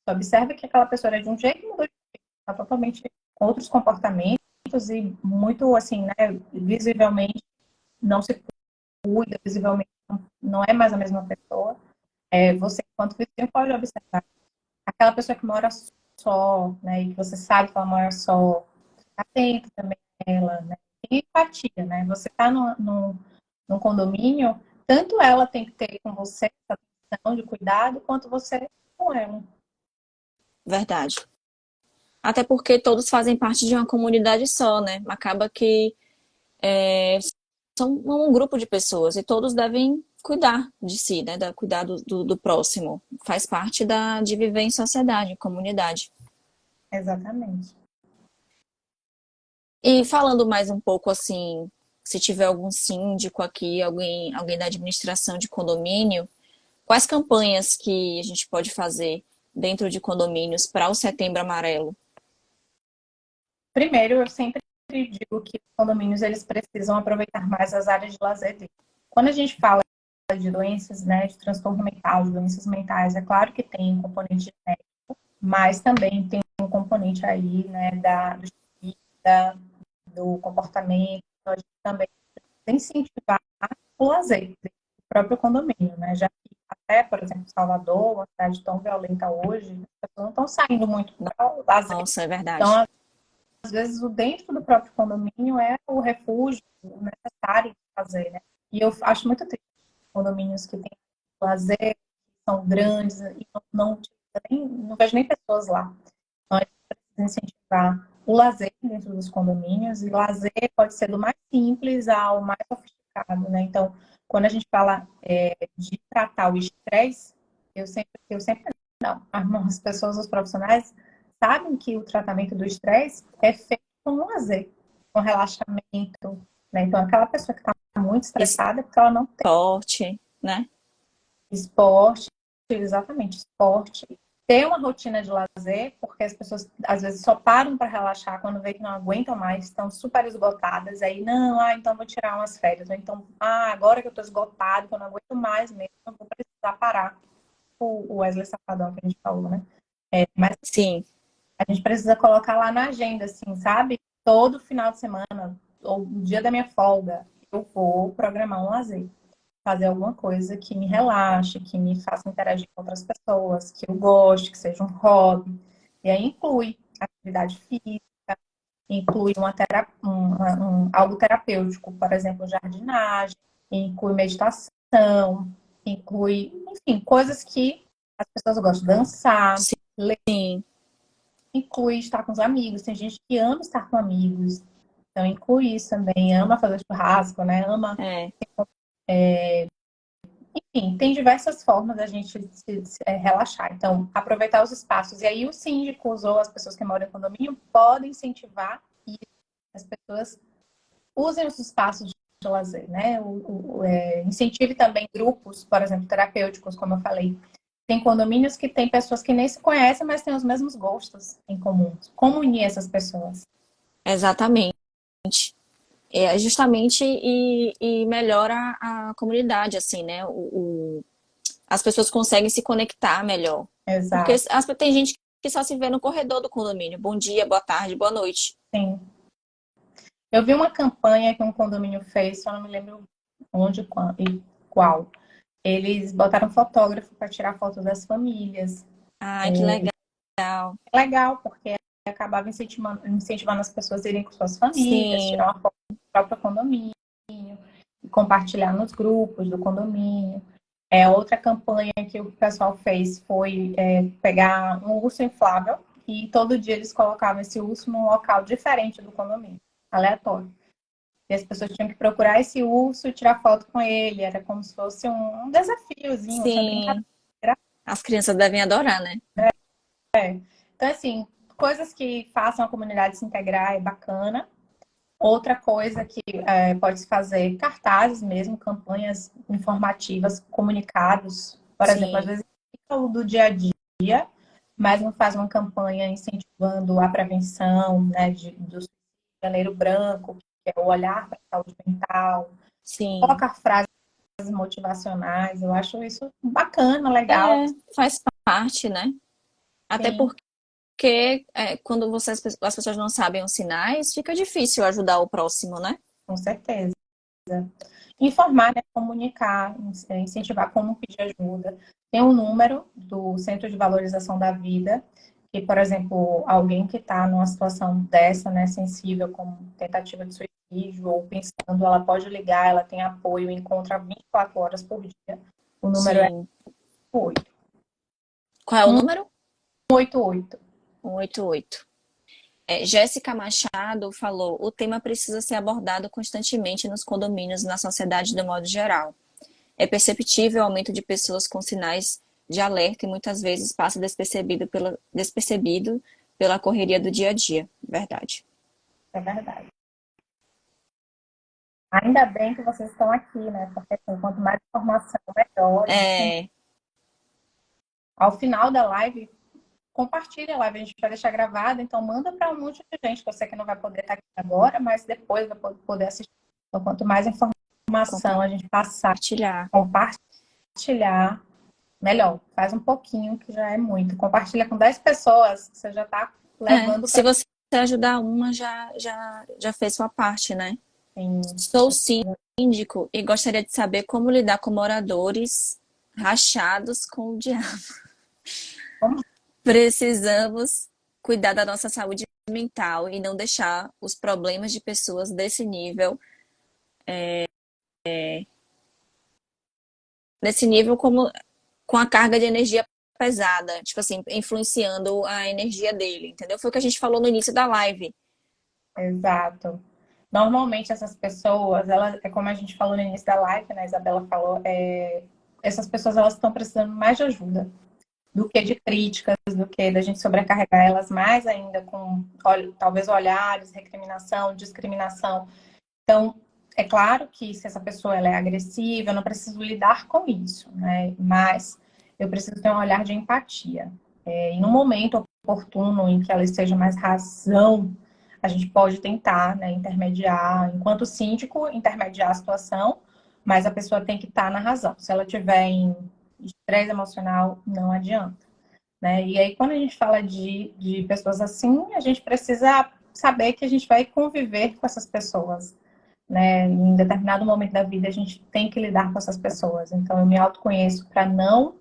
Observe que aquela pessoa era de um jeito e mudou de jeito, tá totalmente com outros comportamentos e muito assim, né, visivelmente não se cuida, visivelmente não é mais a mesma pessoa. Você, enquanto vizinho, pode observar. Aquela pessoa que mora só, né, e que você sabe que ela mora só, fica atento também a ela, né? Tem empatia, né? Você tá num condomínio, tanto ela tem que ter com você essa atenção de cuidado, quanto você com ela. verdade. Até porque todos fazem parte de uma comunidade só, né? Acaba que são um grupo de pessoas e todos devem cuidar de si, né? Cuidar do próximo. Faz parte de viver em sociedade, em comunidade. Exatamente. E falando mais um pouco assim, se tiver algum síndico aqui, alguém da administração de condomínio, quais campanhas que a gente pode fazer dentro de condomínios para o Setembro Amarelo? Primeiro, eu sempre digo que os condomínios eles precisam aproveitar mais as áreas de lazer deles. Quando a gente fala de doenças, né, de transtorno mental, de doenças mentais, é claro que tem um componente genético, mas também tem um componente aí, né, da, do comportamento. Então, a gente também tem que incentivar o lazer do próprio condomínio, né, já que até, por exemplo, Salvador, uma cidade tão violenta hoje, as pessoas não estão saindo muito para o lazer. Nossa, é verdade. Então, às vezes, o dentro do próprio condomínio é o refúgio necessário de fazer, né? E eu acho muito triste condomínios que têm lazer, que são grandes, e não vejo nem pessoas lá. Então, a gente precisa incentivar o lazer dentro dos condomínios, e lazer pode ser do mais simples ao mais sofisticado, né? Então, quando a gente fala de tratar o estresse, eu sempre não, as pessoas, os profissionais, sabem que o tratamento do estresse é feito com lazer, com relaxamento, né? Então, aquela pessoa que está muito estressada é porque ela não tem Esporte. né? Esporte, exatamente, esporte. Ter uma rotina de lazer, porque as pessoas às vezes só param para relaxar quando vê que não aguentam mais, estão super esgotadas. Aí, não, então vou tirar umas férias. Ou então, agora que eu estou esgotado, que eu não aguento mais mesmo, eu vou precisar parar. O Wesley Safadão que a gente falou, né? Mas Sim, a gente precisa colocar lá na agenda, assim, sabe? Todo final de semana, ou no dia da minha folga, eu vou programar um lazer. Fazer alguma coisa que me relaxe, que me faça interagir com outras pessoas, que eu goste, que seja um hobby. E aí inclui atividade física, inclui algo terapêutico, por exemplo, jardinagem, inclui meditação, inclui, enfim, coisas que as pessoas gostam de dançar, sim, inclui estar com os amigos. Tem gente que ama estar com amigos, então inclui isso também, ama fazer churrasco, né? Ama, é, enfim, tem diversas formas da gente relaxar. Então, aproveitar os espaços. E aí o síndico ou as pessoas que moram em condomínio podem incentivar e as pessoas usem os espaços de lazer, né? Incentive também grupos, por exemplo, terapêuticos, como eu falei. Tem condomínios que tem pessoas que nem se conhecem, mas têm os mesmos gostos em comum. Como unir essas pessoas? exatamente. É justamente e melhora a comunidade, assim, né? As pessoas conseguem se conectar melhor. Porque Exato, tem gente que só se vê no corredor do condomínio. Bom dia, boa tarde, boa noite. sim. Eu vi uma campanha que um condomínio fez, só não me lembro onde e qual. Eles botaram fotógrafo para tirar fotos das famílias. Ai, que legal. É legal, porque acabava incentivando as pessoas a irem com suas famílias, Sim, tirar uma foto do próprio condomínio, e compartilhar nos grupos do condomínio. Outra campanha que o pessoal fez foi pegar um urso inflável e todo dia eles colocavam esse urso num local diferente do condomínio, aleatório. E as pessoas tinham que procurar esse urso e tirar foto com ele. Era como se fosse um desafiozinho, essa brincadeira. sim. As crianças devem adorar, né? Então, assim, coisas que façam a comunidade se integrar é bacana. Outra coisa que pode se fazer, cartazes mesmo, campanhas informativas, comunicados. Por exemplo, às Sim, vezes fica o do dia a dia, mas não faz uma campanha incentivando a prevenção, né, do janeiro branco, que é o olhar para a saúde mental, sim. colocar frases motivacionais. Eu acho isso bacana, legal. É, faz parte, né? Até Sim, porque quando as pessoas não sabem os sinais, fica difícil ajudar o próximo, né? com certeza. Informar, né, comunicar, incentivar como pedir ajuda. Tem um número do Centro de Valorização da Vida, que, por exemplo, alguém que está numa situação dessa, né, sensível, como tentativa de suicídio ou pensando, ela pode ligar, ela tem apoio, encontra 24 horas por dia. O número é Sim. 8. Qual é o número? 188. 188. Jéssica Machado falou: o tema precisa ser abordado constantemente nos condomínios e na sociedade de modo geral. É perceptível o aumento de pessoas com sinais de alerta e muitas vezes passa despercebido pela correria do dia a dia. Verdade. É verdade. Ainda bem que vocês estão aqui, né? Porque assim, quanto mais informação, melhor. É, Ao final da live, compartilha a live, a gente vai deixar gravada, então manda para um monte de gente, que eu sei que não vai poder estar aqui agora, mas depois vai poder assistir. Então, quanto mais informação a gente passar, compartilhar. compartilhar, melhor. Faz um pouquinho, que já é muito. Compartilha com 10 pessoas, você já está levando Se para você ajudar uma, já fez sua parte, né? quem. Sou síndico e gostaria de saber como lidar com moradores rachados com o diabo. Precisamos cuidar da nossa saúde mental e não deixar os problemas de pessoas desse nível como com a carga de energia pesada, tipo assim, influenciando a energia dele, entendeu? Foi o que a gente falou no início da live. Exato. Normalmente essas pessoas, elas, é como a gente falou no início da live, né? A Isabela falou, essas pessoas elas estão precisando mais de ajuda do que de críticas, do que da gente sobrecarregar elas mais ainda com talvez olhares, recriminação, discriminação. Então, É claro que se essa pessoa ela é agressiva, eu não preciso lidar com isso, né? Mas eu preciso ter um olhar de empatia. E no momento oportuno em que ela esteja mais razão, a gente pode tentar, né, intermediar, enquanto síndico, intermediar a situação, mas a pessoa tem que estar na razão. Se ela tiver em estresse emocional, não adianta, né? E aí, quando a gente fala de pessoas assim, a gente precisa saber que a gente vai conviver com essas pessoas, né? Em determinado momento da vida, a gente tem que lidar com essas pessoas. Então, eu me autoconheço para não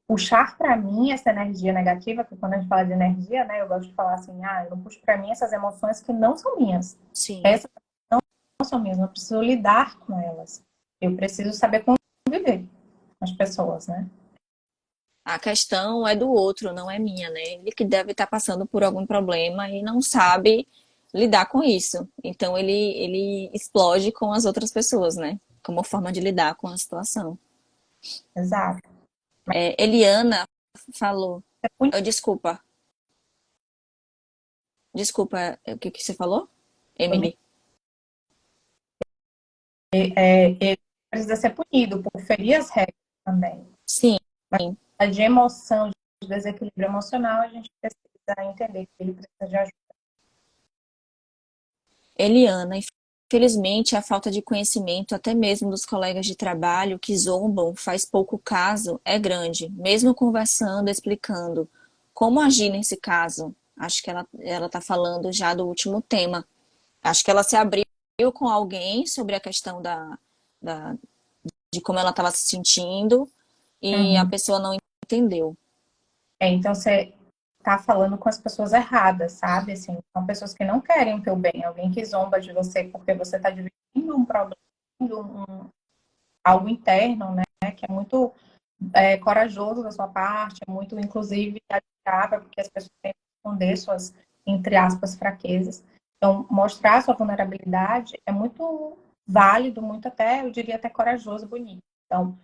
puxar para mim essa energia negativa, que quando a gente fala de energia, né, eu gosto de falar assim, eu não puxo para mim essas emoções que não são minhas. Sim. Essas não são minhas, eu preciso lidar com elas. Eu preciso saber conviver com as pessoas, né? A questão é do outro, não é minha, né? Ele que deve estar passando por algum problema e não sabe lidar com isso. Então ele explode com as outras pessoas, né? Como forma de lidar com a situação. Exato. Eliana falou. É muito, Desculpa. Desculpa, o que você falou? ele Emily. precisa ser punido por ferir as regras também. Sim. De emoção, de desequilíbrio emocional, a gente precisa entender que ele precisa de ajuda. Eliana, infelizmente, a falta de conhecimento, até mesmo dos colegas de trabalho que zombam, faz pouco caso, é grande. Mesmo conversando, explicando como agir nesse caso. Acho que ela está falando já do último tema. Acho que ela se abriu com alguém sobre a questão da, de como ela estava se sentindo e a Uhum. pessoa não entendeu. Então, você tá falando com as pessoas erradas, sabe? Assim, são pessoas que não querem o teu bem. Alguém que zomba de você porque você tá dividindo um problema, algo interno, né? Que é muito corajoso da sua parte, é muito, inclusive, admirável, porque as pessoas têm que esconder suas, entre aspas, fraquezas. Então, mostrar sua vulnerabilidade é muito válido, muito até, eu diria até corajoso, bonito. Então,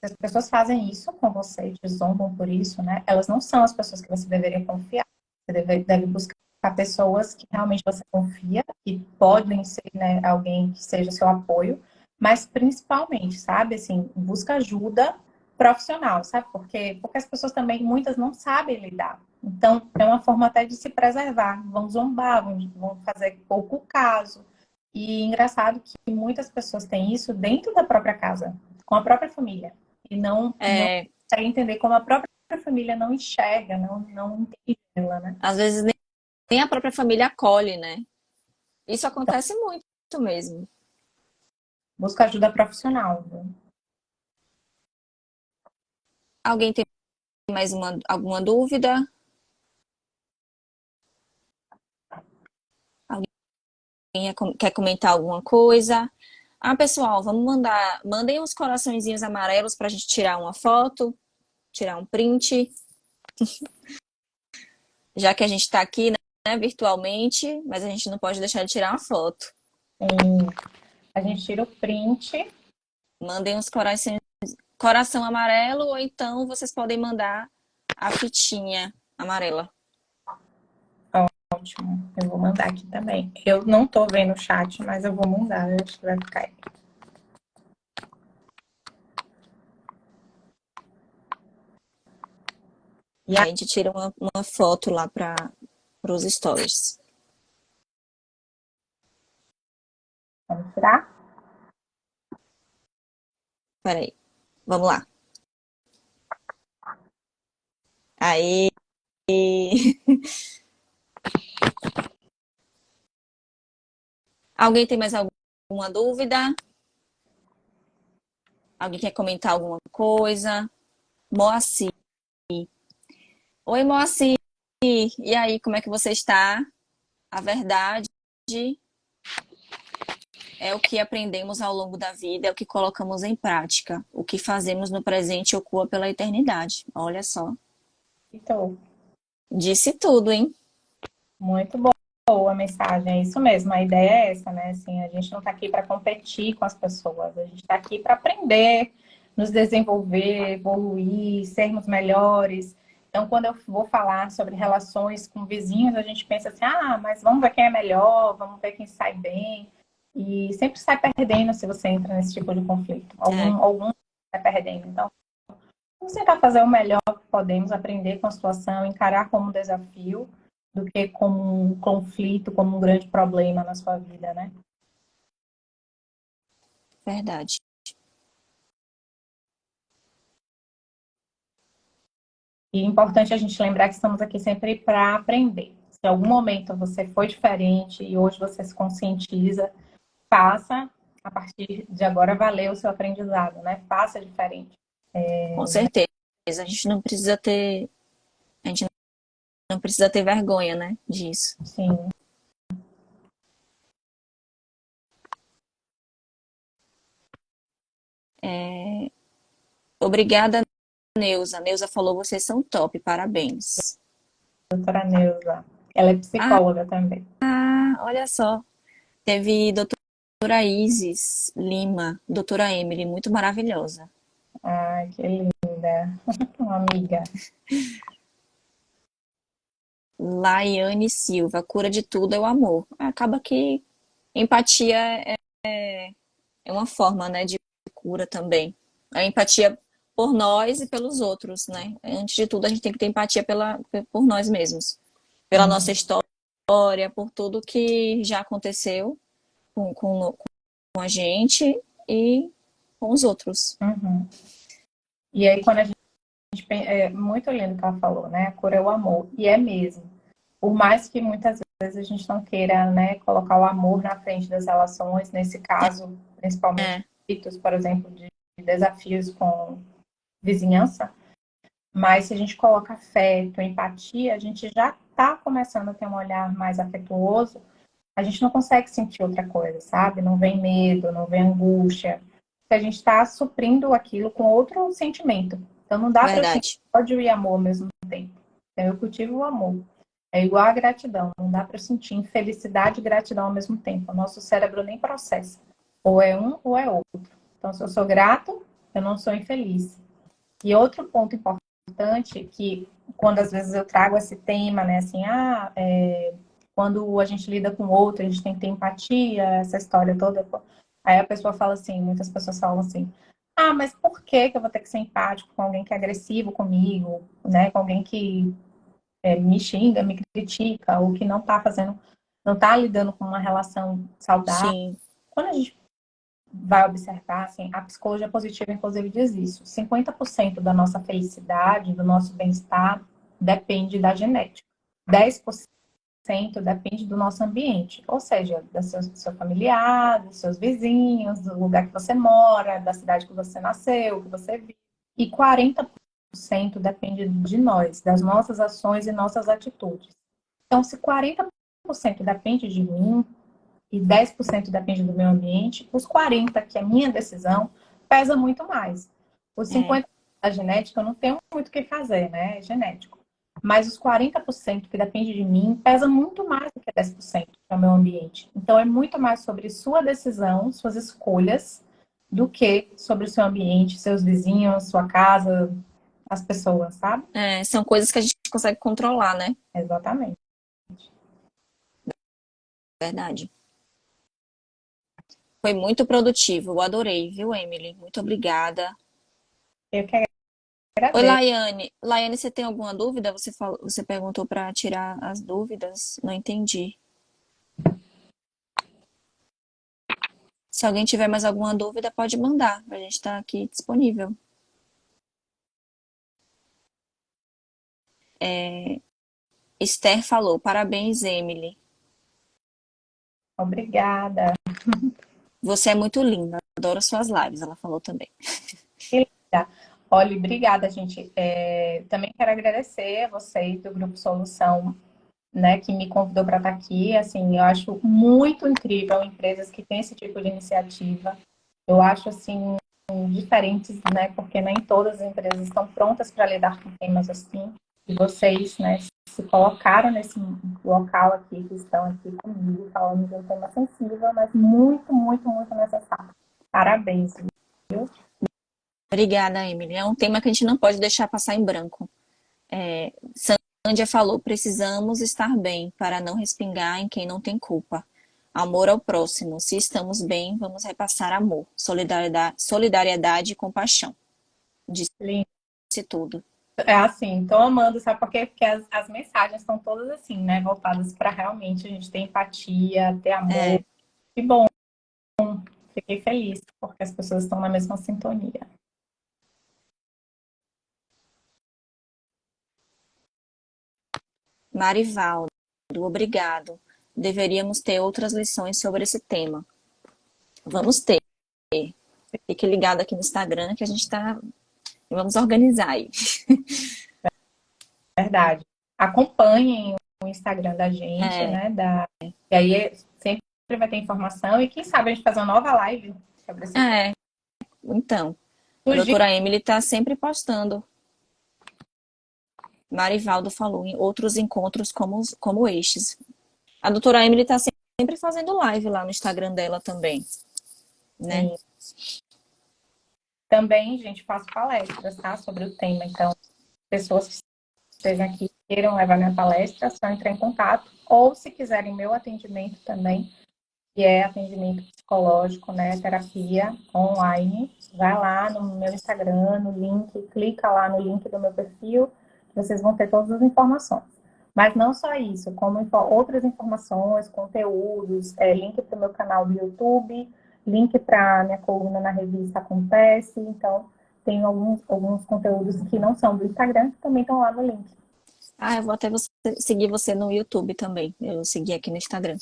se as pessoas fazem isso com você, te zombam por isso, né? Elas não são as pessoas que você deveria confiar. Você deve buscar pessoas que realmente você confia, que podem ser, né, alguém que seja seu apoio, mas principalmente, sabe, assim, busca ajuda profissional, sabe? Porque as pessoas também, muitas não sabem lidar. Então, é uma forma até de se preservar. Vão zombar, vão fazer pouco caso. E engraçado que muitas pessoas têm isso dentro da própria casa, com a própria família. E não É, consegue entender como a própria família não enxerga, não entende ela, né? às vezes nem a própria família acolhe, né? Isso Então, acontece muito mesmo. busca ajuda profissional. Né? Alguém tem mais alguma dúvida? Quer comentar alguma coisa? Ah, pessoal, mandem uns coraçõezinhos amarelos para a gente tirar uma foto, tirar um print, já que a gente está aqui, né, virtualmente, mas a gente não pode deixar de tirar uma foto. A gente tira o print. Mandem uns coração amarelo, ou então vocês podem mandar a fitinha amarela. Ótimo. Eu vou mandar aqui também. Eu não tô vendo o chat, mas eu vou mandar. Eu acho que vai ficar aí. E Aí aí, a gente tira uma foto lá para os stories. vamos tirar? Peraí, vamos lá. Aí. Alguém tem mais alguma dúvida? Alguém quer comentar alguma coisa? Moacir. Oi, Moacir. E aí, como é que você está? A verdade é o que aprendemos ao longo da vida, é o que colocamos em prática. O que fazemos no presente ecoa pela eternidade. Olha só. Então, Disse tudo, hein? muito boa a mensagem. É isso mesmo. A ideia é essa, né? Assim, a gente não tá aqui para competir com as pessoas. A gente tá aqui para aprender, nos desenvolver, evoluir, sermos melhores. Então, quando eu vou falar sobre relações com vizinhos, a gente pensa assim: mas vamos ver quem é melhor, vamos ver quem sai bem. e sempre sai perdendo se você entra nesse tipo de conflito. É, Algum sai perdendo. Então, vamos tentar fazer o melhor que podemos, aprender com a situação, encarar como um desafio, do que como um conflito, como um grande problema na sua vida, né? verdade. E é importante a gente lembrar que estamos aqui sempre para aprender. Se em algum momento você foi diferente e hoje você se conscientiza, faça, a partir de agora, valer o seu aprendizado, né? Faça diferente. Com certeza. A gente não precisa ter, a gente não precisa ter vergonha, né, disso. Sim, Obrigada, Neuza. Neuza falou, vocês são top, parabéns. doutora Neuza. Ela é Ah, psicóloga também. olha só. Teve doutora Isis Lima, doutora Emily, muito maravilhosa. Ai, que linda. Uma amiga. Laiane Silva, cura de tudo é o amor. Acaba que empatia é uma forma, né, de cura também. A empatia por nós e pelos outros, né? Antes de tudo, a gente tem que ter empatia por nós mesmos, pela nossa Uhum. história, por tudo que já aconteceu com a gente e com os outros. Uhum. E aí, quando a gente. É muito lindo o que ela falou, né? A cura é o amor. E é mesmo. Por mais que muitas vezes a gente não queira, né, colocar o amor na frente das relações, nesse caso, principalmente, É, conflitos, por exemplo, de desafios com vizinhança, mas se a gente coloca afeto, empatia, a gente já está começando a ter um olhar mais afetuoso, a gente não consegue sentir outra coisa, sabe? Não vem medo, não vem angústia, porque a gente está suprindo aquilo com outro sentimento. Então não dá para eu sentir verdade. ódio e amor ao mesmo tempo. Então eu cultivo o amor. É igual a gratidão, não dá para eu sentir infelicidade e gratidão ao mesmo tempo. O nosso cérebro nem processa. Ou é um ou é outro. Então, se eu sou grato, eu não sou infeliz. E outro ponto importante que quando às vezes eu trago esse tema, né, assim, quando a gente lida com o outro, a gente tem que ter empatia, essa história toda. Aí a pessoa fala assim, muitas pessoas falam assim, mas por que que eu vou ter que ser empático com alguém que é agressivo comigo, né, com alguém que me xinga, me critica, ou que não está fazendo, não está lidando com uma relação saudável. Sim, Quando a gente vai observar, assim, a psicologia positiva, inclusive, diz isso. 50% da nossa felicidade, do nosso bem-estar, depende da genética. 10% depende do nosso ambiente, ou seja, do seu familiar, dos seus vizinhos, do lugar que você mora, da cidade que você nasceu, que você vive. E 40% depende de nós, das nossas ações e nossas atitudes. Então, se 40% depende de mim, e 10% depende do meu ambiente, os 40%, que é minha decisão, pesa muito mais. Os é, 50% da genética eu não tenho muito o que fazer, né? É genético. Mas os 40% que depende de mim pesa muito mais do que 10% que é o meu ambiente. Então é muito mais sobre sua decisão, suas escolhas, do que sobre o seu ambiente, seus vizinhos, sua casa, as pessoas, sabe? são coisas que a gente consegue controlar, né? Exatamente. Verdade. Foi muito produtivo, eu adorei, viu, Emily? Muito obrigada. Eu que Oi, agradeço. Laiane. Laiane, você tem alguma dúvida? Você perguntou para tirar as dúvidas? Não entendi. Se alguém tiver mais alguma dúvida, pode mandar. A gente está aqui disponível. Esther falou: parabéns, Emily. Obrigada. Você é muito linda. Adoro suas lives. Ela falou também. Que linda. Olha, obrigada, gente. Também quero agradecer a vocês do Grupo Solução, né, que me convidou para estar aqui. Assim, eu acho muito incrível empresas que têm esse tipo de iniciativa. Eu acho, assim, diferentes, né, porque nem todas as empresas estão prontas para lidar com temas assim. E vocês, né, se colocaram nesse local aqui, que estão aqui comigo, falando de um tema sensível, mas muito, muito, muito necessário. Parabéns, viu? Obrigada, Emily. É um tema que a gente não pode deixar passar em branco. Sândia falou: precisamos estar bem para não respingar em quem não tem culpa. Amor ao próximo. Se estamos bem, vamos repassar amor, solidariedade e compaixão. Disse Lindo. tudo. É assim, tô amando, sabe por quê? Porque as mensagens são todas assim, né? Voltadas para realmente a gente ter empatia, ter amor. É, Que bom, fiquei feliz, porque as pessoas estão na mesma sintonia. Marivaldo, obrigado. Deveríamos ter outras lições sobre esse tema. Vamos ter. Fique ligado aqui no Instagram que a gente está. Vamos organizar aí. Verdade. Acompanhem o Instagram da gente, É, né? E aí sempre vai ter informação. E quem sabe a gente fazer uma nova live sobre esse é. Então, a tema. doutora Emily está sempre postando. Marivaldo falou em outros encontros como estes. A doutora Emily está sempre fazendo live lá no Instagram dela também, né? Sim. Também, gente, faço palestras, tá? Sobre o tema. Então, pessoas que estejam aqui queiram levar minha palestra, é só entrar em contato. Ou se quiserem meu atendimento também, que é atendimento psicológico, né? Terapia online. Vai lá no meu Instagram, no link, clica lá no link do meu perfil, que vocês vão ter todas as informações. Mas não só isso, como outras informações, conteúdos, link para o meu canal do YouTube, link para minha coluna na revista Acontece. Então, tem alguns conteúdos que não são do Instagram, que também estão lá no link. Ah, eu vou até seguir você no YouTube também. Eu segui aqui no Instagram.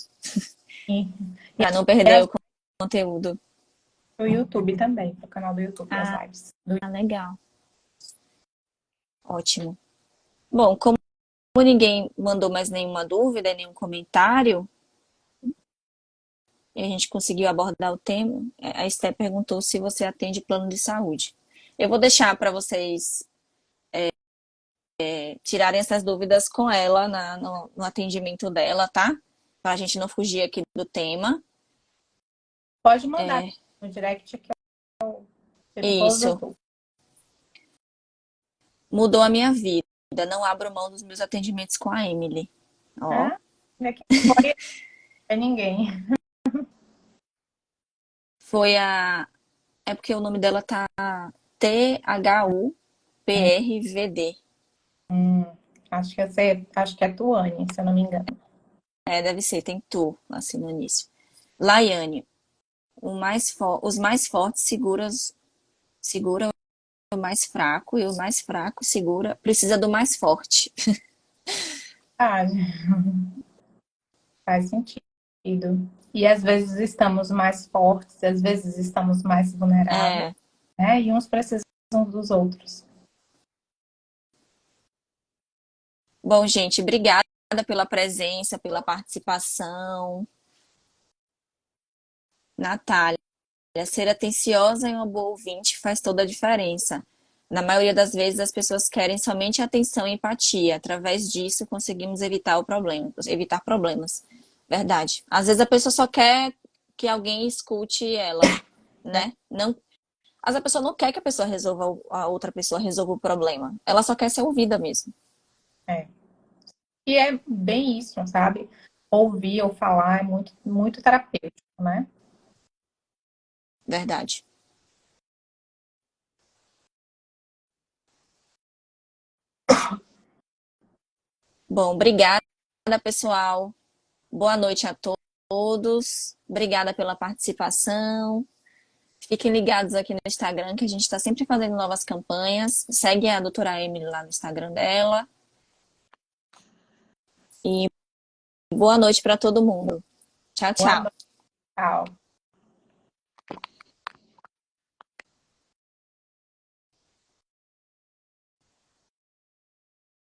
E, e Para não perder o conteúdo. no YouTube também, no canal do YouTube, as Ah, lives. legal. Ótimo. Bom, como ninguém mandou mais nenhuma dúvida, nenhum comentário, e a gente conseguiu abordar o tema, a Esté perguntou se você atende plano de saúde. Eu vou deixar para vocês tirarem essas dúvidas com ela no atendimento dela, tá? Para a gente não fugir aqui do tema. Pode mandar É, no direct que eu tiro todas as isso. dúvidas. Mudou a minha vida. Não abro mão dos meus atendimentos com a Emily. Ó, Ah, aqui foi é ninguém. foi a. É porque o nome dela tá THUPRVD. Hum, acho que é Tuane, se eu não me engano. É, deve ser, tem tu, assim no início. Laiane, os mais fortes seguram o mais fraco e o mais fraco precisa do mais forte. Ah, faz sentido. E às vezes estamos mais fortes, às vezes estamos mais vulneráveis, É, né? E uns precisam dos outros. bom, gente, obrigada pela presença, pela participação. Natália, ser atenciosa e uma boa ouvinte faz toda a diferença. Na maioria das vezes, as pessoas querem somente atenção e empatia. Através disso, conseguimos evitar problemas. Verdade. Às vezes a pessoa só quer que alguém escute ela, né? Não, às vezes a pessoa não quer que a outra pessoa resolva o problema. Ela só quer ser ouvida mesmo. É. E é bem isso, sabe? Ouvir ou falar é muito, muito terapêutico, né? Verdade. Bom, obrigada, pessoal. Boa noite a todos. Obrigada pela participação. Fiquem ligados aqui no Instagram, que a gente está sempre fazendo novas campanhas. Segue a doutora Emily lá no Instagram dela. E boa noite para todo mundo. Tchau, Boa tchau. noite, tchau.